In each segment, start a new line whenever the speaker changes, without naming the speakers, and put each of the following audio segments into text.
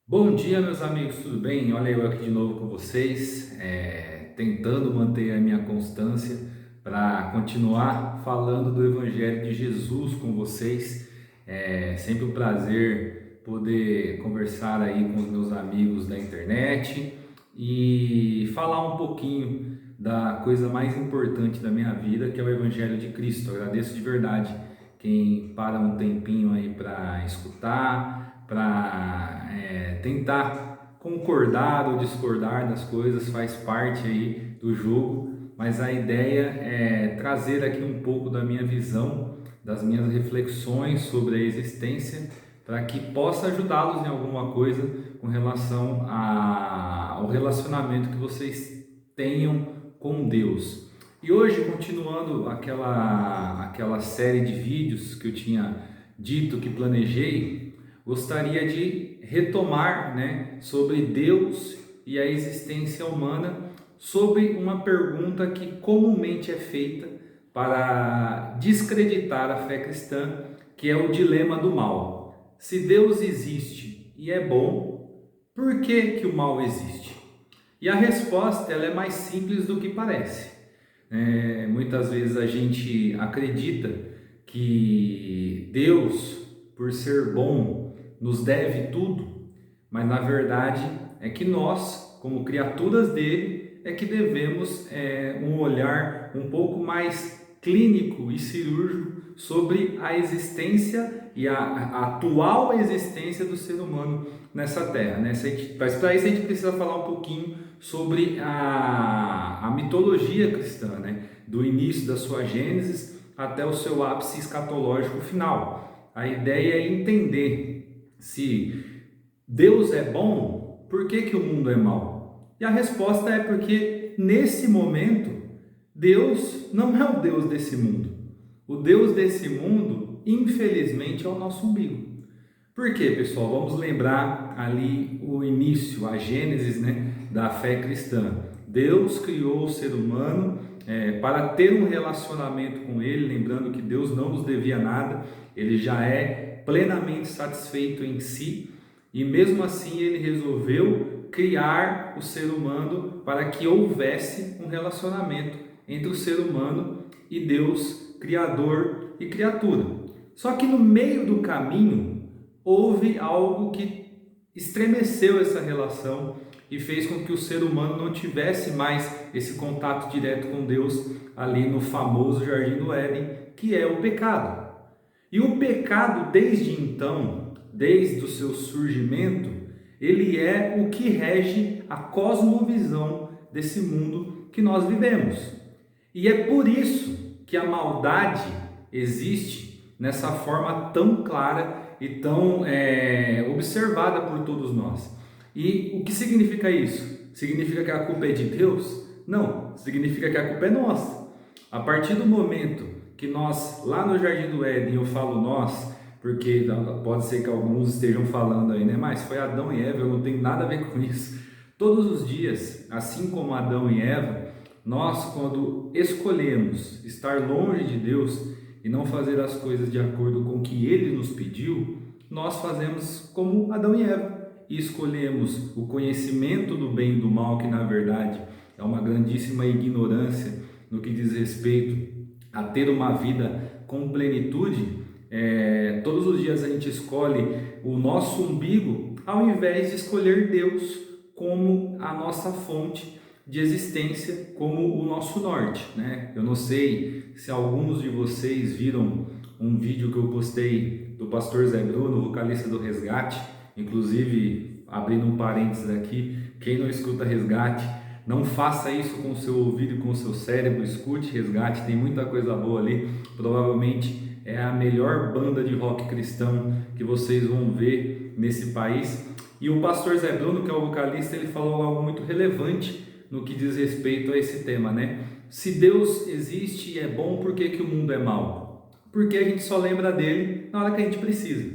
Bom dia, meus amigos, tudo bem? Olha eu aqui de novo com vocês, tentando manter a minha constância para continuar falando do Evangelho de Jesus com vocês. É sempre um prazer poder conversar aí com os meus amigos da internet e falar um pouquinho da coisa mais importante da minha vida, que é o Evangelho de Cristo. Eu agradeço de verdade quem para um tempinho aí para escutar, para tentar concordar ou discordar das coisas, faz parte aí do jogo, mas a ideia é trazer aqui um pouco da minha visão, das minhas reflexões sobre a existência, para que possa ajudá-los em alguma coisa com relação ao relacionamento que vocês tenham com Deus. E hoje, continuando aquela série de vídeos que eu tinha dito que planejei, gostaria de retomar, sobre Deus e a existência humana, sobre uma pergunta que comumente é feita para descreditar a fé cristã, que é o dilema do mal. Se Deus existe e é bom, por que o mal existe? E a resposta ela é mais simples do que parece. Muitas vezes a gente acredita que Deus, por ser bom, nos deve tudo, mas na verdade é que nós, como criaturas dele, é que devemos um olhar um pouco mais clínico e cirúrgico sobre a existência e a atual existência do ser humano nessa terra, né? Mas para isso a gente precisa falar um pouquinho sobre a mitologia cristã, né? Do início da sua Gênesis até o seu ápice escatológico final. A ideia é entender se Deus é bom, por que o mundo é mau? E a resposta é porque nesse momento Deus não é o Deus desse mundo. O Deus desse mundo, infelizmente, é o nosso umbigo. Por quê, pessoal? Vamos lembrar ali o início, a gênesis, da fé cristã. Deus criou o ser humano para ter um relacionamento com Ele, lembrando que Deus não nos devia nada, Ele já é plenamente satisfeito em si, e mesmo assim Ele resolveu criar o ser humano para que houvesse um relacionamento entre o ser humano e Deus, Criador e criatura. Só que no meio do caminho houve algo que estremeceu essa relação e fez com que o ser humano não tivesse mais esse contato direto com Deus ali no famoso Jardim do Éden, que é o pecado. E o pecado, desde então, desde o seu surgimento, ele é o que rege a cosmovisão desse mundo que nós vivemos. E é por isso que a maldade existe nessa forma tão clara e tão observada por todos nós. E o que significa isso? Significa que a culpa é de Deus? Não, significa que a culpa é nossa. A partir do momento que nós, lá no Jardim do Éden, eu falo nós, porque pode ser que alguns estejam falando aí, mas foi Adão e Eva, eu não tenho nada a ver com isso. Todos os dias, assim como Adão e Eva, nós, quando escolhemos estar longe de Deus e não fazer as coisas de acordo com o que Ele nos pediu, nós fazemos como Adão e Eva e escolhemos o conhecimento do bem e do mal, que na verdade é uma grandíssima ignorância no que diz respeito a ter uma vida com plenitude. Todos os dias a gente escolhe o nosso umbigo ao invés de escolher Deus como a nossa fonte de existência, como o nosso norte, Eu não sei se alguns de vocês viram um vídeo que eu postei do pastor Zé Bruno, vocalista do Resgate, inclusive abrindo um parênteses aqui, quem não escuta Resgate, não faça isso com o seu ouvido e com o seu cérebro, escute Resgate, tem muita coisa boa ali, provavelmente é a melhor banda de rock cristão que vocês vão ver nesse país. E o pastor Zé Bruno, que é o vocalista, ele falou algo muito relevante no que diz respeito a esse tema, Se Deus existe e é bom, por que o mundo é mau? Porque a gente só lembra dele na hora que a gente precisa.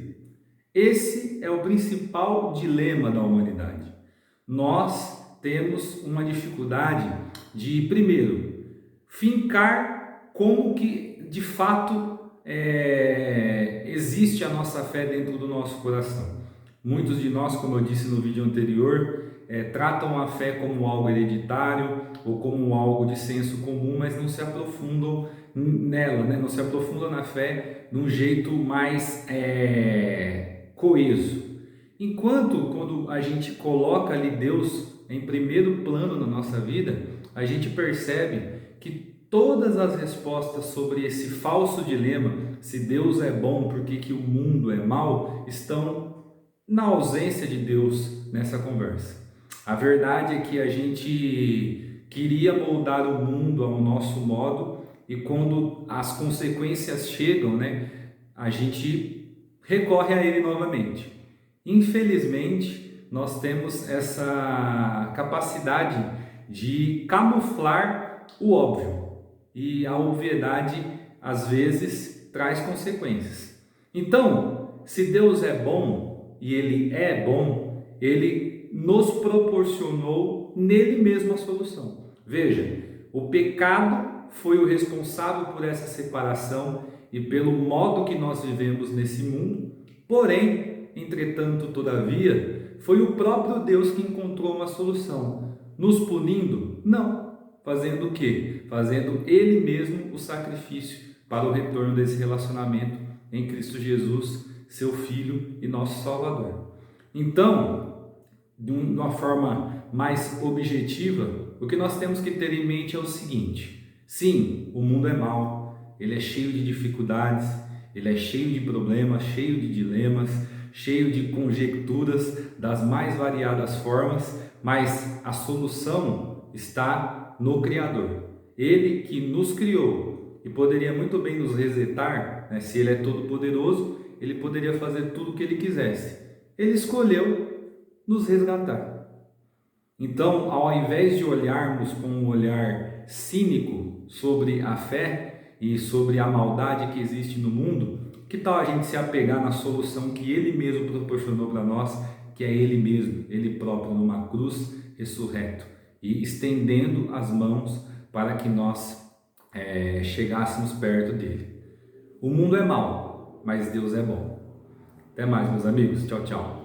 Esse é o principal dilema da humanidade. Nós temos uma dificuldade de, primeiro, fincar como que de fato existe a nossa fé dentro do nosso coração. Muitos de nós, como eu disse no vídeo anterior, tratam a fé como algo hereditário ou como algo de senso comum, mas não se aprofundam nela, né? Não se aprofundam na fé de um jeito mais coeso. Enquanto quando a gente coloca ali Deus em primeiro plano na nossa vida, a gente percebe que todas as respostas sobre esse falso dilema, se Deus é bom, por que o mundo é mau, estão na ausência de Deus nessa conversa. A verdade é que a gente queria moldar o mundo ao nosso modo e quando as consequências chegam, né, a gente recorre a ele novamente. Infelizmente, nós temos essa capacidade de camuflar o óbvio e a obviedade às vezes traz consequências. Então, se Deus é bom e Ele é bom, Ele nos proporcionou nele mesmo a solução. Veja, o pecado foi o responsável por essa separação e pelo modo que nós vivemos nesse mundo, porém, entretanto, todavia, foi o próprio Deus que encontrou uma solução. Nos punindo? Não. Fazendo o quê? Fazendo Ele mesmo o sacrifício para o retorno desse relacionamento em Cristo Jesus, seu Filho e nosso Salvador. Então, de uma forma mais objetiva, o que nós temos que ter em mente é o seguinte: sim, o mundo é mau, ele é cheio de dificuldades, ele é cheio de problemas, cheio de dilemas, cheio de conjecturas das mais variadas formas, mas a solução está no Criador. Ele que nos criou e poderia muito bem nos resetar, né? Se Ele é todo poderoso, Ele poderia fazer tudo o que Ele quisesse. Ele escolheu nos resgatar. Então, ao invés de olharmos com um olhar cínico sobre a fé e sobre a maldade que existe no mundo, que tal a gente se apegar na solução que Ele mesmo proporcionou para nós, que é Ele mesmo, Ele próprio numa cruz, ressurreto, e estendendo as mãos para que nós chegássemos perto dele. O mundo é mau, mas Deus é bom. Até mais, meus amigos. Tchau, tchau.